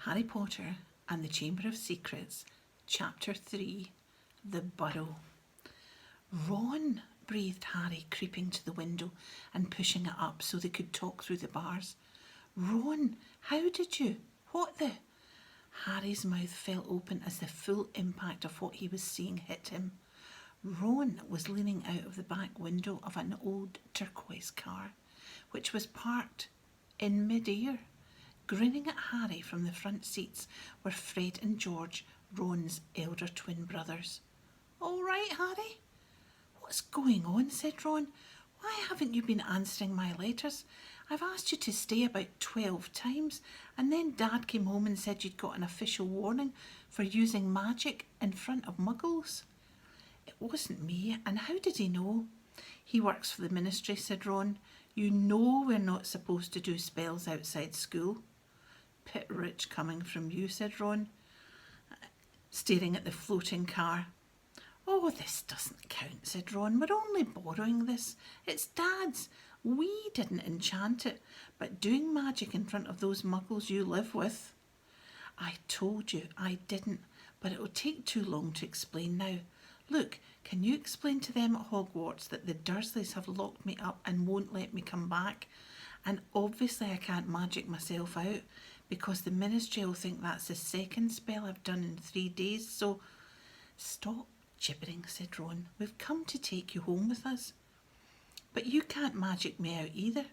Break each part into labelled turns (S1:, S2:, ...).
S1: Harry Potter and the Chamber of Secrets, Chapter 3, The Burrow. Ron, breathed Harry, creeping to the window and pushing it up so they could talk through the bars. Ron, how did you? What the? Harry's mouth fell open as the full impact of what he was seeing hit him. Ron was leaning out of the back window of an old turquoise car, which was parked in mid-air. Grinning at Harry from the front seats were Fred and George, Ron's elder twin brothers. "All right, Harry?" "What's going on?" said Ron. "Why haven't you been answering my letters? I've asked you to stay about 12 times, and then Dad came home and said you'd got an official warning for using magic in front of muggles." "It wasn't me, and how did he know?" "He works for the ministry," said Ron. "You know we're not supposed to do spells outside school." "Bit rich coming from you," said Ron, staring at the floating car. "Oh, this doesn't count," said Ron. "We're only borrowing this. It's Dad's. We didn't enchant it, but doing magic in front of those muggles you live with." "I told you I didn't, but it'll take too long to explain now. Look, can you explain to them at Hogwarts that the Dursleys have locked me up and won't let me come back? And obviously I can't magic myself out, because the ministry will think that's the second spell I've done in 3 days, so—" "Stop gibbering," said Ron. "We've come to take you home with us." "But you can't magic me out either."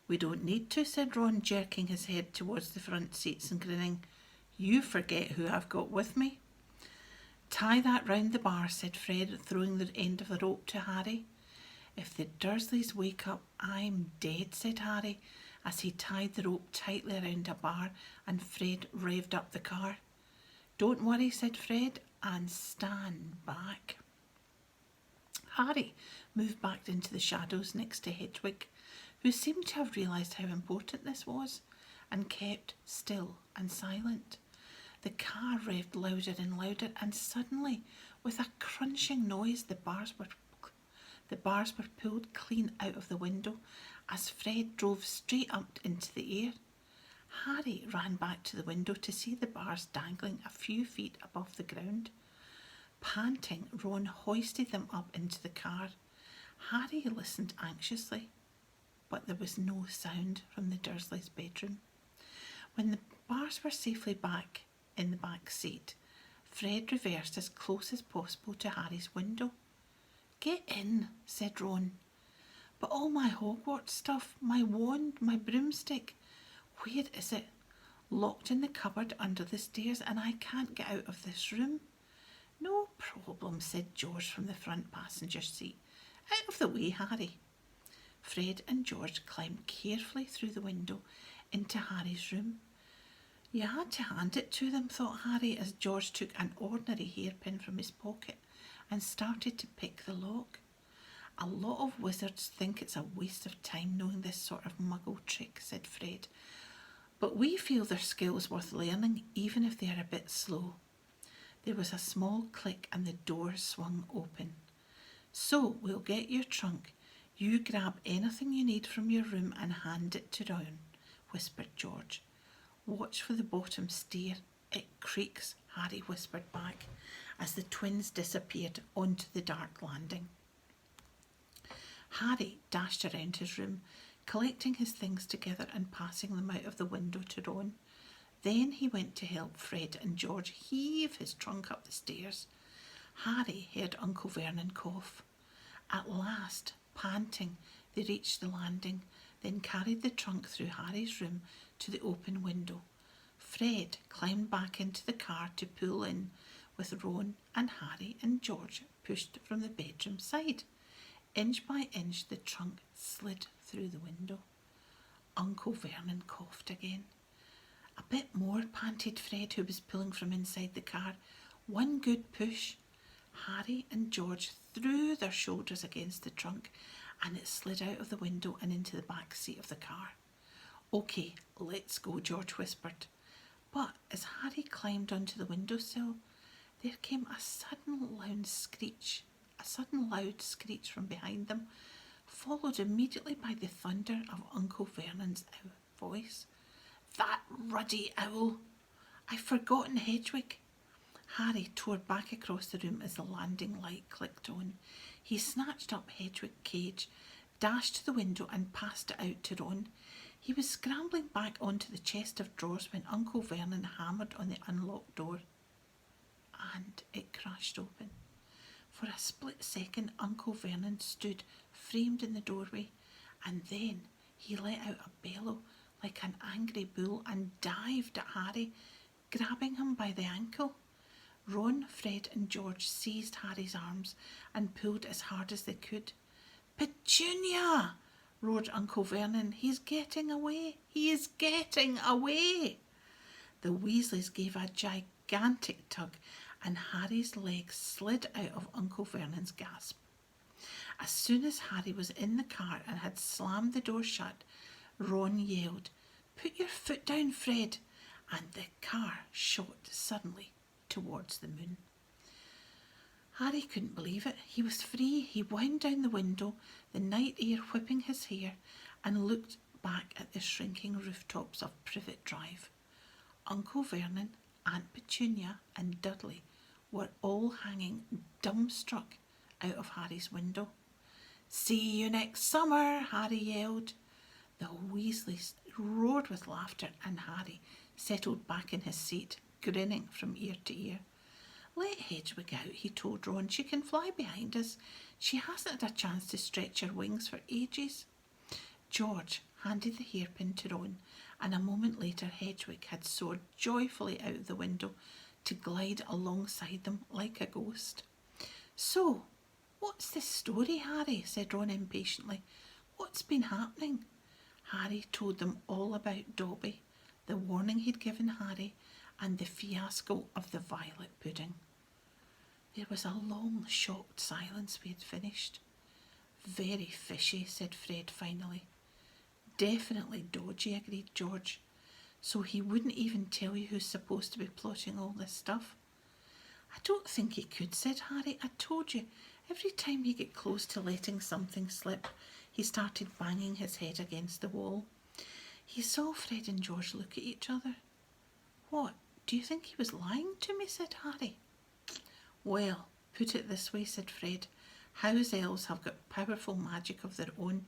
S1: "We don't need to," said Ron, jerking his head towards the front seats and grinning. "You forget who I've got with me." "Tie that round the bar," said Fred, throwing the end of the rope to Harry. "If the Dursleys wake up, I'm dead," said Harry, as he tied the rope tightly around a bar and Fred revved up the car. "Don't worry," said Fred, "and stand back." Harry moved back into the shadows next to Hedwig, who seemed to have realised how important this was, and kept still and silent. The car revved louder and louder, and suddenly, with a crunching noise, the bars were pulled clean out of the window as Fred drove straight up into the air. Harry ran back to the window to see the bars dangling a few feet above the ground. Panting, Ron hoisted them up into the car. Harry listened anxiously, but there was no sound from the Dursleys' bedroom. When the bars were safely back in the back seat, Fred reversed as close as possible to Harry's window. "Get in," said Ron. "But all my Hogwarts stuff, my wand, my broomstick, where is it?" "Locked in the cupboard under the stairs, and I can't get out of this room." "No problem," said George from the front passenger seat. "Out of the way, Harry." Fred and George climbed carefully through the window into Harry's room. "You had to hand it to them," thought Harry, as George took an ordinary hairpin from his pocket and started to pick the lock. "A lot of wizards think it's a waste of time knowing this sort of muggle trick," said Fred. "But we feel their skills worth learning, even if they are a bit slow." There was a small click and the door swung open. "So we'll get your trunk. You grab anything you need from your room and hand it to Ron," whispered George. "Watch for the bottom stair. It creaks," Harry whispered back, as the twins disappeared onto the dark landing. Harry dashed around his room, collecting his things together and passing them out of the window to Ron. Then he went to help Fred and George heave his trunk up the stairs. Harry heard Uncle Vernon cough. At last, panting, they reached the landing, then carried the trunk through Harry's room to the open window. Fred climbed back into the car to pull in, with Ron and Harry and George pushed from the bedroom side. Inch by inch, the trunk slid through the window. Uncle Vernon coughed again. "A bit more," panted Fred, who was pulling from inside the car. "One good push." Harry and George threw their shoulders against the trunk, and it slid out of the window and into the back seat of the car. "Okay, let's go," George whispered. But as Harry climbed onto the windowsill, there came a sudden loud screech from behind them, followed immediately by the thunder of Uncle Vernon's voice. "That ruddy owl!" I've forgotten Hedwig. Harry tore back across the room as the landing light clicked on. He snatched up Hedwig's cage, dashed to the window and passed it out to Ron. He was scrambling back onto the chest of drawers when Uncle Vernon hammered on the unlocked door. And it crashed open. For a split second, Uncle Vernon stood framed in the doorway, and then he let out a bellow like an angry bull and dived at Harry, grabbing him by the ankle. Ron, Fred and George seized Harry's arms and pulled as hard as they could. "Petunia!" roared Uncle Vernon. "He's getting away! He is getting away!" The Weasleys gave a gigantic tug and Harry's legs slid out of Uncle Vernon's grasp. As soon as Harry was in the car and had slammed the door shut, Ron yelled, "Put your foot down, Fred!" and the car shot suddenly towards the moon. Harry couldn't believe it. He was free. He wound down the window, the night air whipping his hair, and looked back at the shrinking rooftops of Privet Drive. Uncle Vernon, Aunt Petunia and Dudley were all hanging dumbstruck out of Harry's window. "See you next summer," Harry yelled. The Weasleys roared with laughter and Harry settled back in his seat, grinning from ear to ear. "Let Hedwig out," he told Ron. "She can fly behind us. She hasn't had a chance to stretch her wings for ages." George handed the hairpin to Ron, and a moment later Hedwig had soared joyfully out the window to glide alongside them like a ghost. "So, what's the story, Harry?" said Ron impatiently. "What's been happening?" Harry told them all about Dobby, the warning he'd given Harry, and the fiasco of the violet pudding. There was a long, shocked silence when he had finished. "Very fishy," said Fred finally. "Definitely dodgy," agreed George. "So he wouldn't even tell you who's supposed to be plotting all this stuff?" "I don't think he could," said Harry. "I told you, every time he got close to letting something slip, he started banging his head against the wall." He saw Fred and George look at each other. "What, do you think he was lying to me?" said Harry. "Well, put it this way," said Fred. "House elves have got powerful magic of their own,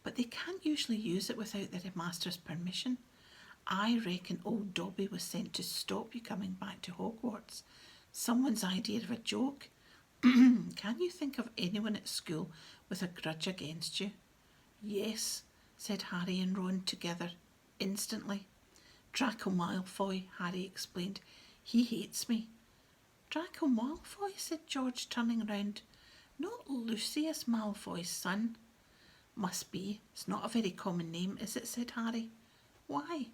S1: but they can't usually use it without their master's permission. I reckon old Dobby was sent to stop you coming back to Hogwarts. Someone's idea of a joke. Can you think of anyone at school with a grudge against you?" "Yes," said Harry and Ron together, instantly. "Draco Malfoy," Harry explained. "He hates me." "Draco Malfoy?" said George, turning round. "Not Lucius Malfoy's son?" "Must be. It's not a very common name, is it?" said Harry. "Why?"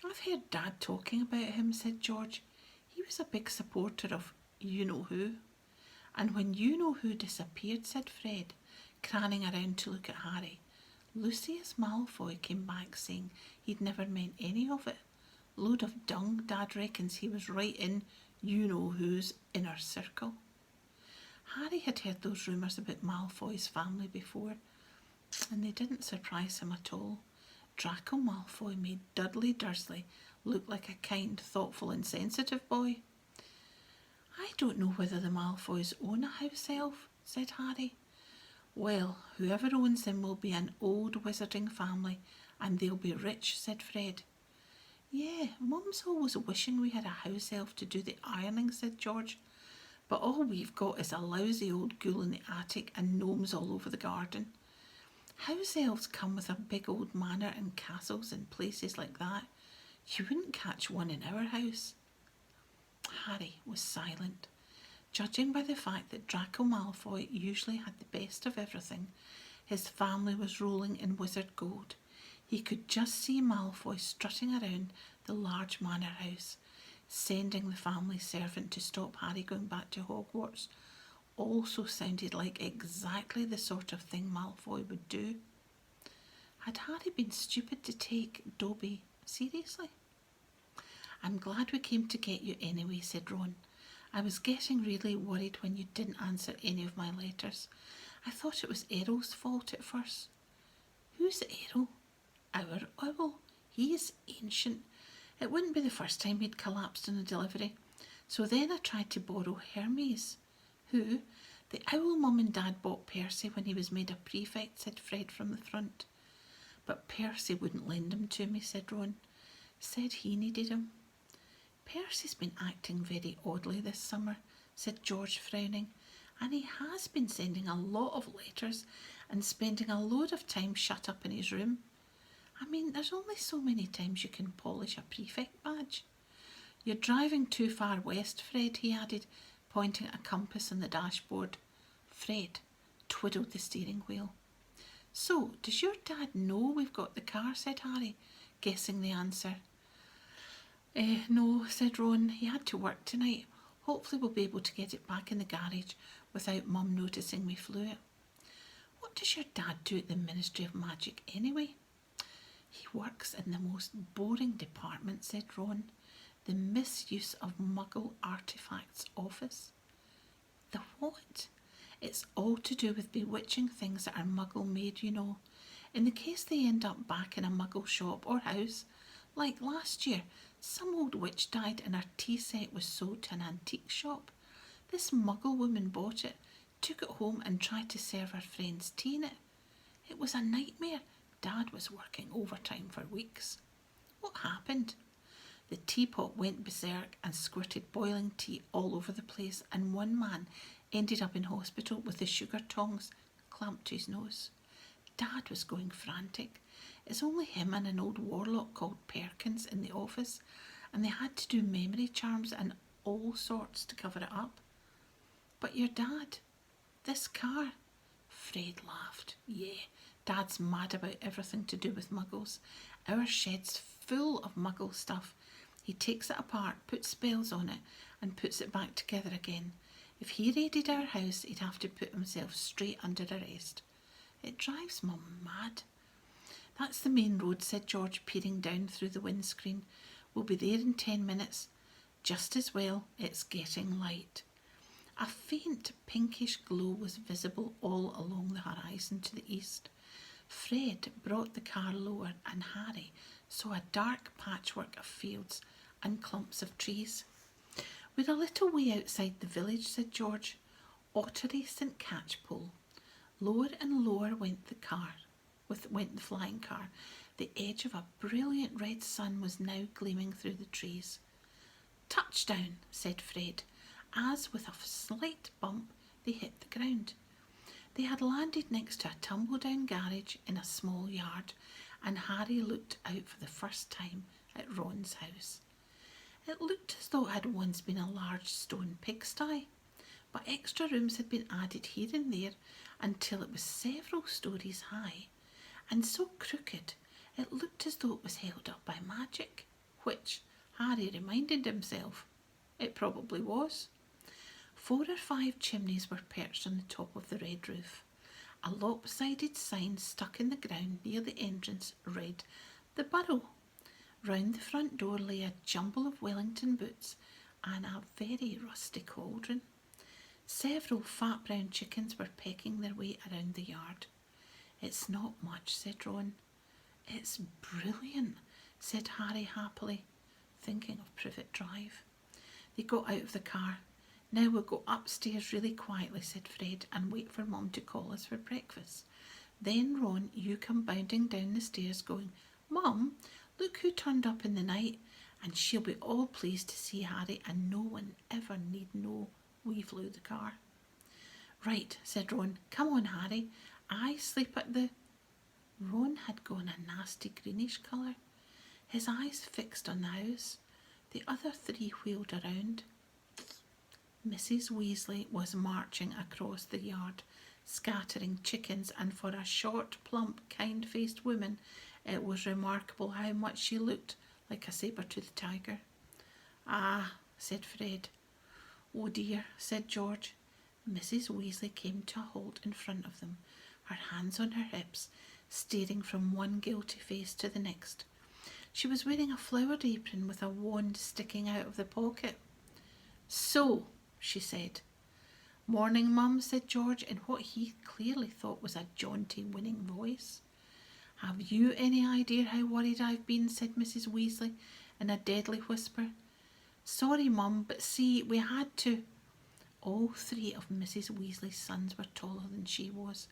S1: "I've heard Dad talking about him," said George. "He was a big supporter of you-know-who." "And when you-know-who disappeared," said Fred, craning around to look at Harry, "Lucius Malfoy came back saying he'd never meant any of it. Load of dung. Dad reckons he was right in you-know-who's inner circle." Harry had heard those rumours about Malfoy's family before, and they didn't surprise him at all. Draco Malfoy made Dudley Dursley look like a kind, thoughtful and sensitive boy. "I don't know whether the Malfoys own a house elf," said Harry. "Well, whoever owns them will be an old wizarding family, and they'll be rich," said Fred. "Yeah, Mum's always wishing we had a house elf to do the ironing," said George. "But all we've got is a lousy old ghoul in the attic and gnomes all over the garden. House elves come with a big old manor and castles and places like that. You wouldn't catch one in our house." Harry was silent. Judging by the fact that Draco Malfoy usually had the best of everything, his family was rolling in wizard gold. He could just see Malfoy strutting around the large manor house, sending the family servant to stop Harry going back to Hogwarts. Also sounded like exactly the sort of thing Malfoy would do. Had Harry been stupid to take Dobby seriously? "I'm glad we came to get you anyway," said Ron. "I was getting really worried when you didn't answer any of my letters. I thought it was Errol's fault at first." "Who's Errol?" "Our owl. He is ancient. It wouldn't be the first time he'd collapsed in a delivery. So then I tried to borrow Hermes, who the owl mum and dad bought Percy when he was made a prefect, said Fred from the front. But Percy wouldn't lend him to me, said Ron. Said he needed him. Percy's been acting very oddly this summer, said George, frowning, and he has been sending a lot of letters and spending a load of time shut up in his room. I mean, there's only so many times you can polish a prefect badge. You're driving too far west, Fred, he added, pointing at a compass on the dashboard. Fred twiddled the steering wheel. So, does your dad know we've got the car, said Harry, guessing the answer. No, said Ron. He had to work tonight. Hopefully we'll be able to get it back in the garage without Mum noticing we flew it. What does your dad do at the Ministry of Magic anyway? He works in the most boring department, said Ron. The Misuse of Muggle Artefacts Office. The what? It's all to do with bewitching things that are Muggle made, you know. In the case they end up back in a Muggle shop or house, like last year, some old witch died and her tea set was sold to an antique shop. This Muggle woman bought it, took it home and tried to serve her friends tea in it. It was a nightmare. Dad was working overtime for weeks. What happened? The teapot went berserk and squirted boiling tea all over the place, and one man ended up in hospital with the sugar tongs clamped to his nose. Dad was going frantic. It's only him and an old warlock called Perkins in the office, and they had to do memory charms and all sorts to cover it up. But your dad, this car, Fred laughed. Yeah, Dad's mad about everything to do with Muggles. Our shed's full of Muggle stuff. He takes it apart, puts spells on it, and puts it back together again. If he raided our house, he'd have to put himself straight under arrest. It drives Mum mad. That's the main road, said George, peering down through the windscreen. We'll be there in 10 minutes. Just as well, it's getting light. A faint pinkish glow was visible all along the horizon to the east. Fred brought the car lower and Harry saw a dark patchwork of fields and clumps of trees. We're a little way outside the village, said George. Ottery St. Catchpole. Lower and lower went the flying car. The edge of a brilliant red sun was now gleaming through the trees. Touchdown, said Fred, as with a slight bump they hit the ground. They had landed next to a tumble-down garage in a small yard, and Harry looked out for the first time at Ron's house. It looked as though it had once been a large stone pigsty, but extra rooms had been added here and there until it was several stories high, and so crooked it looked as though it was held up by magic, which, Harry reminded himself, it probably was. 4 or 5 chimneys were perched on the top of the red roof. A lopsided sign stuck in the ground near the entrance read, "The Burrow." Round the front door lay a jumble of Wellington boots and a very rusty cauldron. Several fat brown chickens were pecking their way around the yard. It's not much, said Ron. It's brilliant, said Harry happily, thinking of Privet Drive. They got out of the car. Now we'll go upstairs really quietly, said Fred, and wait for Mum to call us for breakfast. Then, Ron, you come bounding down the stairs going, Mum, look who turned up in the night, and she'll be all pleased to see Harry, and no one ever need know we flew the car. Right, said Ron. Come on, Harry. I sleep at the... Ron had gone a nasty greenish colour, his eyes fixed on the house. The other 3 wheeled around. Mrs. Weasley was marching across the yard, scattering chickens, and for a short, plump, kind-faced woman, it was remarkable how much she looked like a saber-toothed tiger. Ah, said Fred. Oh dear, said George. Mrs. Weasley came to a halt in front of them, her hands on her hips, staring from one guilty face to the next. She was wearing a flowered apron with a wand sticking out of the pocket. So, she said. Morning, Mum, said George, in what he clearly thought was a jaunty, winning voice. Have you any idea how worried I've been? Said Mrs. Weasley in a deadly whisper. Sorry, Mum, but see, we had to. All three of Mrs. Weasley's sons were taller than she was,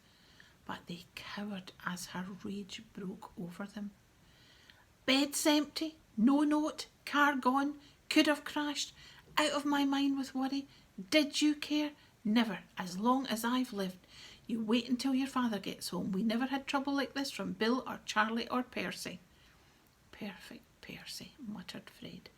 S1: but they cowered as her rage broke over them. Bed's empty, no note, car gone, could have crashed, out of my mind with worry. Did you care? Never, as long as I've lived. You wait until your father gets home. We never had trouble like this from Bill or Charlie or Percy. Perfect Percy, muttered Fred.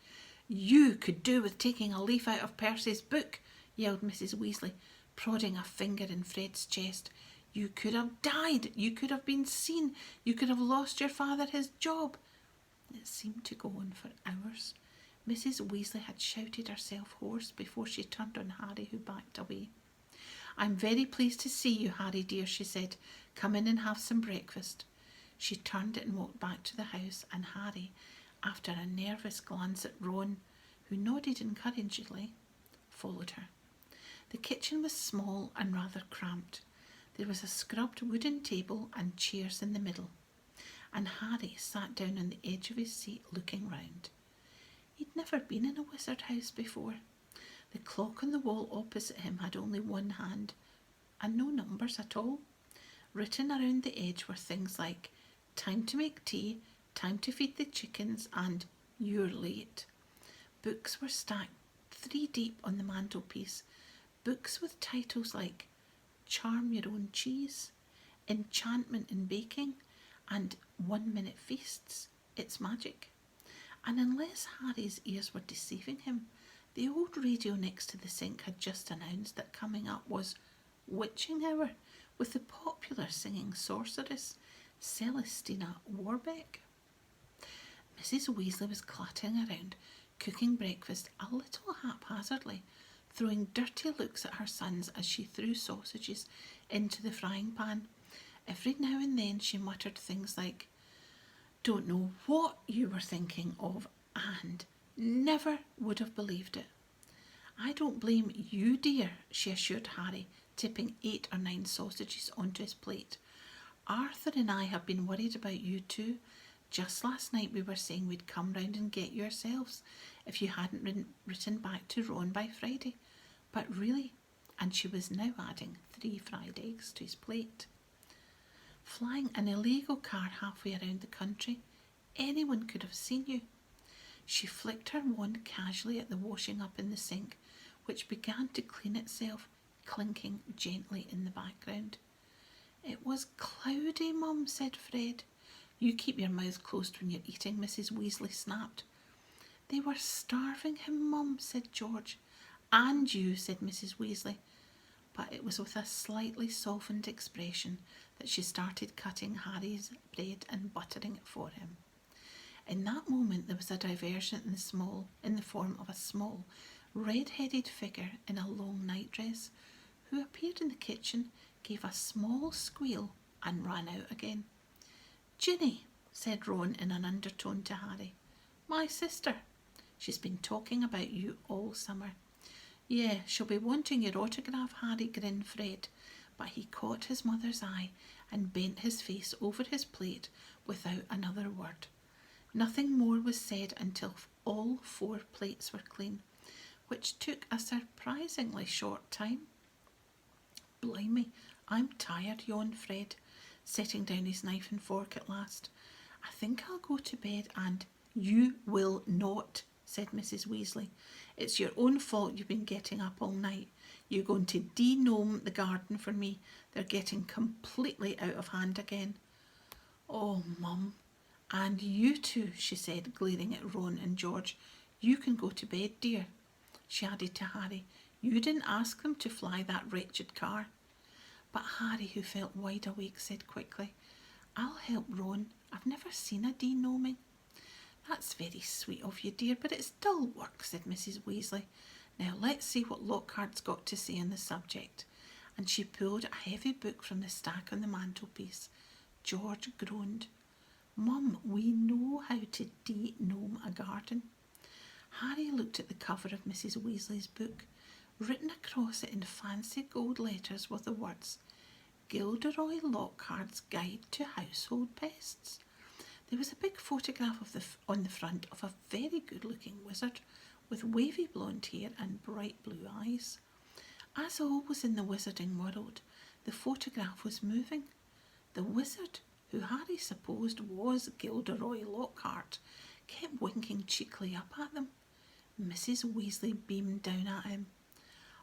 S1: You could do with taking a leaf out of Percy's book, yelled Mrs. Weasley, prodding a finger in Fred's chest. You could have died. You could have been seen. You could have lost your father his job. It seemed to go on for hours. Mrs. Weasley had shouted herself hoarse before she turned on Harry, who backed away. I'm very pleased to see you, Harry dear, she said. Come in and have some breakfast. She turned and walked back to the house, and Harry, after a nervous glance at Ron, who nodded encouragingly, followed her. The kitchen was small and rather cramped. There was a scrubbed wooden table and chairs in the middle, and Harry sat down on the edge of his seat looking round. He'd never been in a wizard house before. The clock on the wall opposite him had only one hand, and no numbers at all. Written around the edge were things like time to make tea, time to feed the chickens, and you're late. Books were stacked 3 deep on the mantelpiece, books with titles like Charm Your Own Cheese, Enchantment in Baking, and 1 Minute Feasts. It's magic. And unless Harry's ears were deceiving him, the old radio next to the sink had just announced that coming up was Witching Hour with the popular singing sorceress Celestina Warbeck. Mrs. Weasley was clattering around, cooking breakfast a little haphazardly, throwing dirty looks at her sons as she threw sausages into the frying pan. Every now and then she muttered things like, Don't know what you were thinking of, and never would have believed it. I don't blame you, dear, she assured Harry, tipping 8 or 9 sausages onto his plate. Arthur and I have been worried about you too. Just last night we were saying we'd come round and get you ourselves if you hadn't written back to Ron by Friday. But really, and she was now adding 3 fried eggs to his plate. Flying an illegal car halfway around the country, anyone could have seen you. She flicked her wand casually at the washing up in the sink, which began to clean itself, clinking gently in the background. It was cloudy, Mum, said Fred. You keep your mouth closed when you're eating, Mrs. Weasley snapped. They were starving him, Mum, said George. And you, said Mrs. Weasley. But it was with a slightly softened expression that she started cutting Harry's bread and buttering it for him. In that moment there was a diversion in the form of a small, red-headed figure in a long nightdress, who appeared in the kitchen, gave a small squeal, and ran out again. Ginny, said Ron in an undertone to Harry. My sister. She's been talking about you all summer. Yeah, she'll be wanting your autograph, Harry grinned Fred, but he caught his mother's eye and bent his face over his plate without another word. Nothing more was said until all 4 plates were clean, which took a surprisingly short time. Blimey, I'm tired, yawned Fred, setting down his knife and fork at last. I think I'll go to bed and... You will not, said Mrs. Weasley. It's your own fault you've been getting up all night. You're going to de-gnome the garden for me. They're getting completely out of hand again. Oh, Mum. And you too, she said, glaring at Ron and George. You can go to bed, dear. She added to Harry, you didn't ask them to fly that wretched car. But Harry, who felt wide awake, said quickly, I'll help Ron. I've never seen a de-gnoming. That's very sweet of you, dear, but it's dull work, said Mrs. Weasley. Now let's see what Lockhart's got to say on the subject. And she pulled a heavy book from the stack on the mantelpiece. George groaned. Mum, we know how to de-gnome a garden. Harry looked at the cover of Mrs. Weasley's book. Written across it in fancy gold letters were the words, Gilderoy Lockhart's Guide to Household Pests. There was a big photograph on the front of a very good-looking wizard with wavy blonde hair and bright blue eyes. As always in the wizarding world, the photograph was moving. The wizard, who Harry supposed was Gilderoy Lockhart, kept winking cheekily up at them. Mrs. Weasley beamed down at him.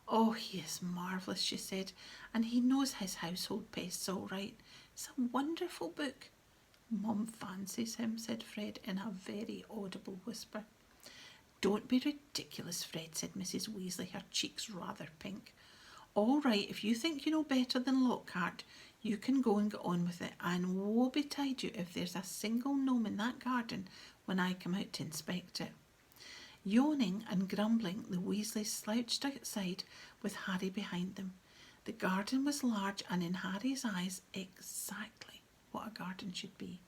S1: "Oh, he is marvellous," she said, "and he knows his household pests all right. It's a wonderful book." "Mum fancies him," said Fred in a very audible whisper. "Don't be ridiculous, Fred," said Mrs. Weasley, her cheeks rather pink. "All right, if you think you know better than Lockhart, you can go and get on with it, and woe betide you if there's a single gnome in that garden when I come out to inspect it." Yawning and grumbling, the Weasleys slouched outside with Harry behind them. The garden was large and, in Harry's eyes, exactly what a garden should be.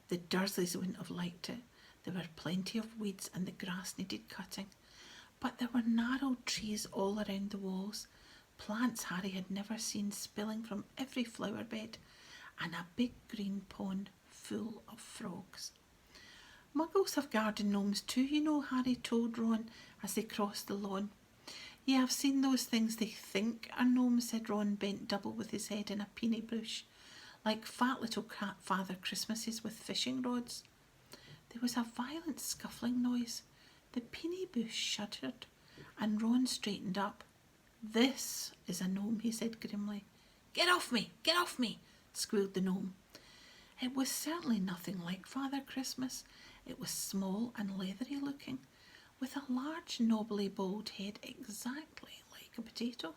S1: The Dursleys wouldn't have liked it. There were plenty of weeds and the grass needed cutting. But there were gnarled trees all around the walls, plants Harry had never seen spilling from every flower bed, and a big green pond full of frogs. "Muggles have garden gnomes too, you know," Harry told Ron as they crossed the lawn. "Yeah, I've seen those things they think are gnomes," said Ron, bent double with his head in a peony bush, like fat little Father Christmases with fishing rods. There was a violent scuffling noise. The peony bush shuddered, and Ron straightened up. "This is a gnome," he said grimly. "Get off me! Get off me!" squealed the gnome. It was certainly nothing like Father Christmas. It was small and leathery looking, with a large knobbly bald head exactly like a potato.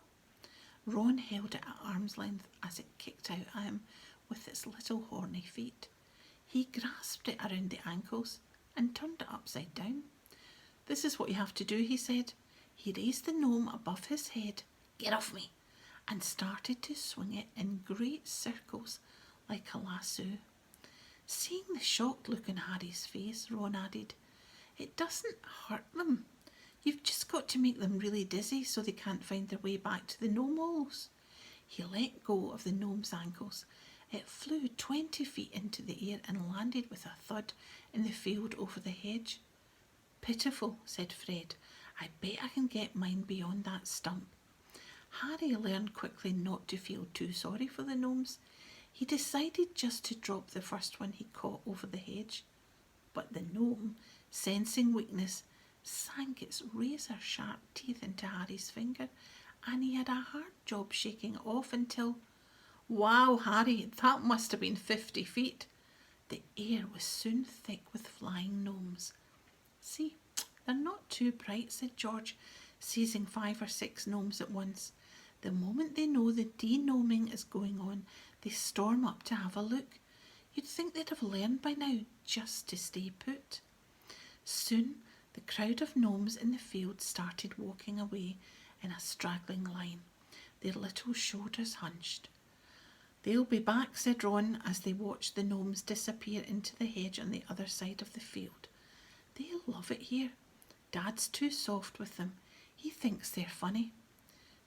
S1: Ron held it at arm's length as it kicked out at him with its little horny feet. He grasped it around the ankles and turned it upside down. "This is what you have to do," he said. He raised the gnome above his head, "Get off me!" and started to swing it in great circles like a lasso. Seeing the shocked look on Harry's face, Ron added, "It doesn't hurt them. You've just got to make them really dizzy so they can't find their way back to the gnome holes." He let go of the gnome's ankles. It flew 20 feet into the air and landed with a thud in the field over the hedge. "Pitiful," said Fred. "I bet I can get mine beyond that stump." Harry learned quickly not to feel too sorry for the gnomes. He decided just to drop the first one he caught over the hedge. But the gnome, sensing weakness, sank its razor-sharp teeth into Harry's finger, and he had a hard job shaking it off until... Wow, Harry, that must have been 50 feet. The air was soon thick with flying gnomes. "See, they're not too bright," said George, seizing 5 or 6 gnomes at once. "The moment they know the de-gnoming is going on, they storm up to have a look. You'd think they'd have learned by now just to stay put." Soon the crowd of gnomes in the field started walking away in a straggling line, their little shoulders hunched. "They'll be back," said Ron as they watched the gnomes disappear into the hedge on the other side of the field. "They love it here. Dad's too soft with them. He thinks they're funny."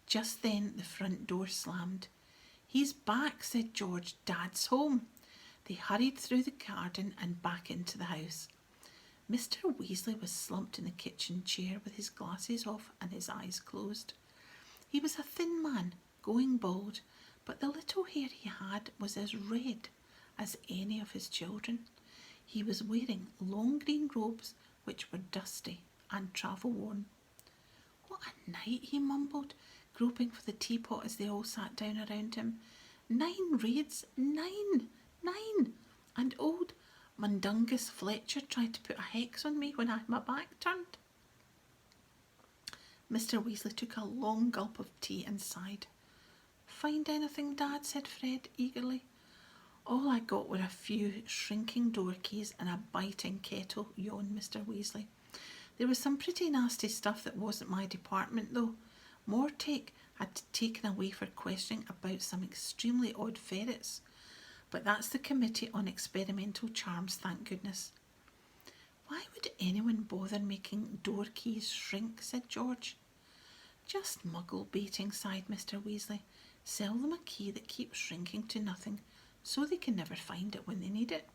S1: Just then the front door slammed. "He's back," said George. "Dad's home." They hurried through the garden and back into the house. Mr. Weasley was slumped in the kitchen chair with his glasses off and his eyes closed. He was a thin man, going bald, but the little hair he had was as red as any of his children. He was wearing long green robes which were dusty and travel-worn. "What a night," he mumbled, groping for the teapot as they all sat down around him. 9 raids, 9, 9, and old Mundungus Fletcher tried to put a hex on me when I had my back turned." Mr. Weasley took a long gulp of tea and sighed. "Find anything, Dad?" said Fred eagerly. "All I got were a few shrinking door keys and a biting kettle," yawned Mr. Weasley. "There was some pretty nasty stuff that wasn't my department, though. Mortake had taken away for questioning about some extremely odd ferrets. But that's the Committee on Experimental Charms, thank goodness." "Why would anyone bother making door keys shrink?" said George. "Just muggle baiting," sighed Mr. Weasley. Sell them a key that keeps shrinking to nothing, so they can never find it when they need it.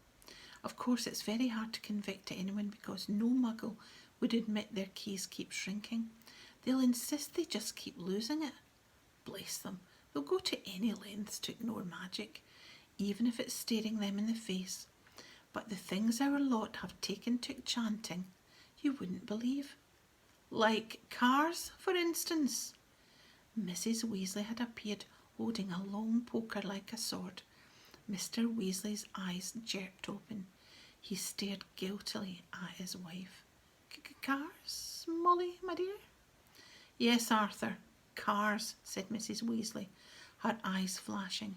S1: Of course, it's very hard to convict anyone because no muggle would admit their keys keep shrinking. They'll insist they just keep losing it. Bless them, they'll go to any lengths to ignore magic, even if it's staring them in the face. But the things our lot have taken to enchanting, you wouldn't believe. Like cars, for instance. Mrs. Weasley had appeared holding a long poker like a sword. Mr. Weasley's eyes jerked open. He stared guiltily at his wife. Cars, Molly, my dear? Yes, Arthur, cars, said Mrs. Weasley, her eyes flashing.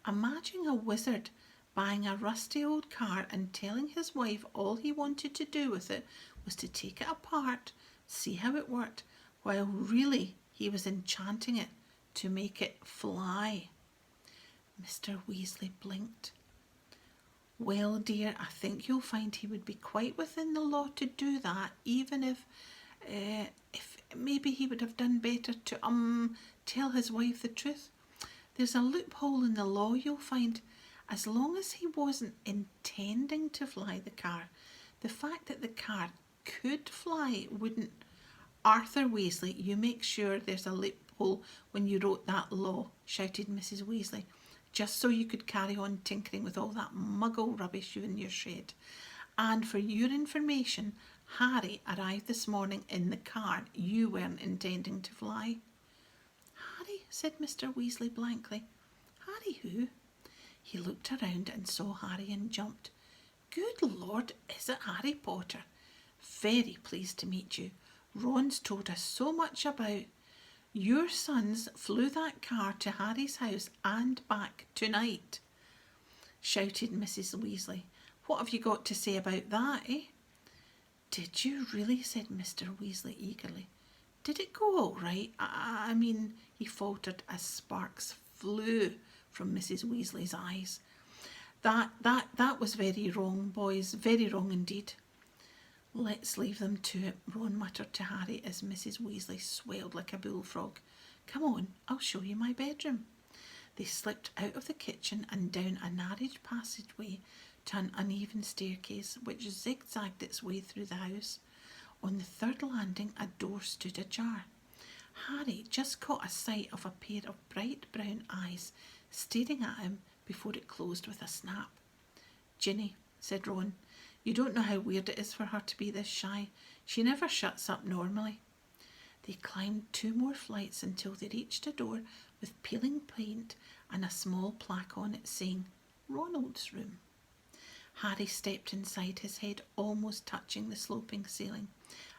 S1: Imagine a wizard buying a rusty old car and telling his wife all he wanted to do with it was to take it apart, see how it worked, while really he was enchanting it to make it fly. Mr. Weasley blinked. Well, dear, I think you'll find he would be quite within the law to do that, even if maybe he would have done better to tell his wife the truth. There's a loophole in the law, you'll find. As long as he wasn't intending to fly the car, the fact that the car could fly wouldn't. Arthur Weasley, you make sure there's a loophole when you wrote that law, shouted Mrs. Weasley, just so you could carry on tinkering with all that muggle rubbish you in your shed. And for your information, Harry arrived this morning in the car you weren't intending to fly. Harry, said Mr. Weasley blankly. Harry who? He looked around and saw Harry and jumped. Good Lord, is it Harry Potter? Very pleased to meet you. Ron's told us so much about. Your sons flew that car to Harry's house and back tonight, shouted Mrs. Weasley. What have you got to say about that, eh? Did you really? Said Mr. Weasley eagerly. Did it go all right? I mean, he faltered as sparks flew from Mrs. Weasley's eyes. That was very wrong, boys, very wrong indeed. Let's leave them to it, Ron muttered to Harry as Mrs. Weasley swelled like a bullfrog. Come on, I'll show you my bedroom. They slipped out of the kitchen and down a narrow passageway to an uneven staircase which zigzagged its way through the house. On the third landing a door stood ajar. Harry just caught a sight of a pair of bright brown eyes staring at him before it closed with a snap. Ginny, said Ron, you don't know how weird it is for her to be this shy. She never shuts up normally. They climbed 2 more flights until they reached a door with peeling paint and a small plaque on it saying, Ronald's room. Harry stepped inside, his head almost touching the sloping ceiling,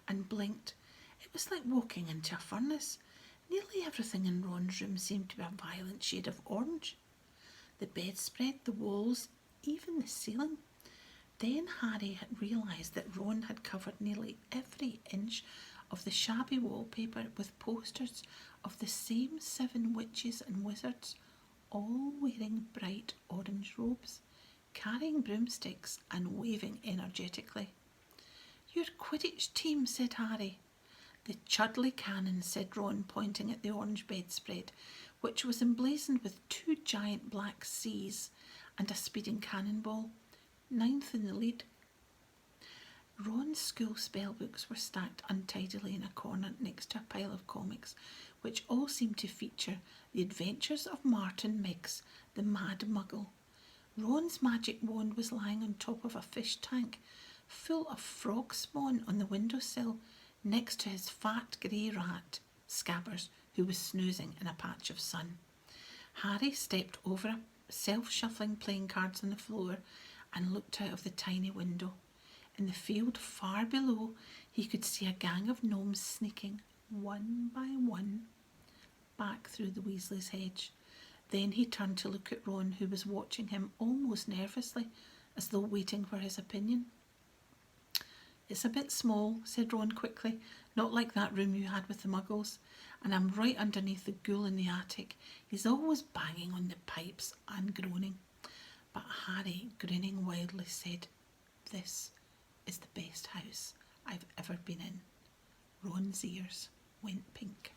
S1: and blinked. It was like walking into a furnace. Nearly everything in Ron's room seemed to be a violent shade of orange. The bedspread, the walls, even the ceiling. Then Harry had realised that Ron had covered nearly every inch of the shabby wallpaper with posters of the same 7 witches and wizards, all wearing bright orange robes, carrying broomsticks and waving energetically. Your Quidditch team, said Harry. The Chudley Cannon, said Ron, pointing at the orange bedspread, which was emblazoned with 2 giant black C's and a speeding cannonball. 9th in the lead. Ron's school spellbooks were stacked untidily in a corner next to a pile of comics, which all seemed to feature the adventures of Martin Miggs, the Mad Muggle. Ron's magic wand was lying on top of a fish tank, full of frog spawn on the windowsill, next to his fat grey rat, Scabbers, who was snoozing in a patch of sun. Harry stepped over a self-shuffling playing cards on the floor and looked out of the tiny window. In the field far below, he could see a gang of gnomes sneaking, one by one, back through the Weasley's hedge. Then he turned to look at Ron, who was watching him almost nervously, as though waiting for his opinion. It's a bit small, said Ron quickly, not like that room you had with the muggles, and I'm right underneath the ghoul in the attic. He's always banging on the pipes and groaning. But Harry, grinning wildly, said, This is the best house I've ever been in. Ron's ears went pink.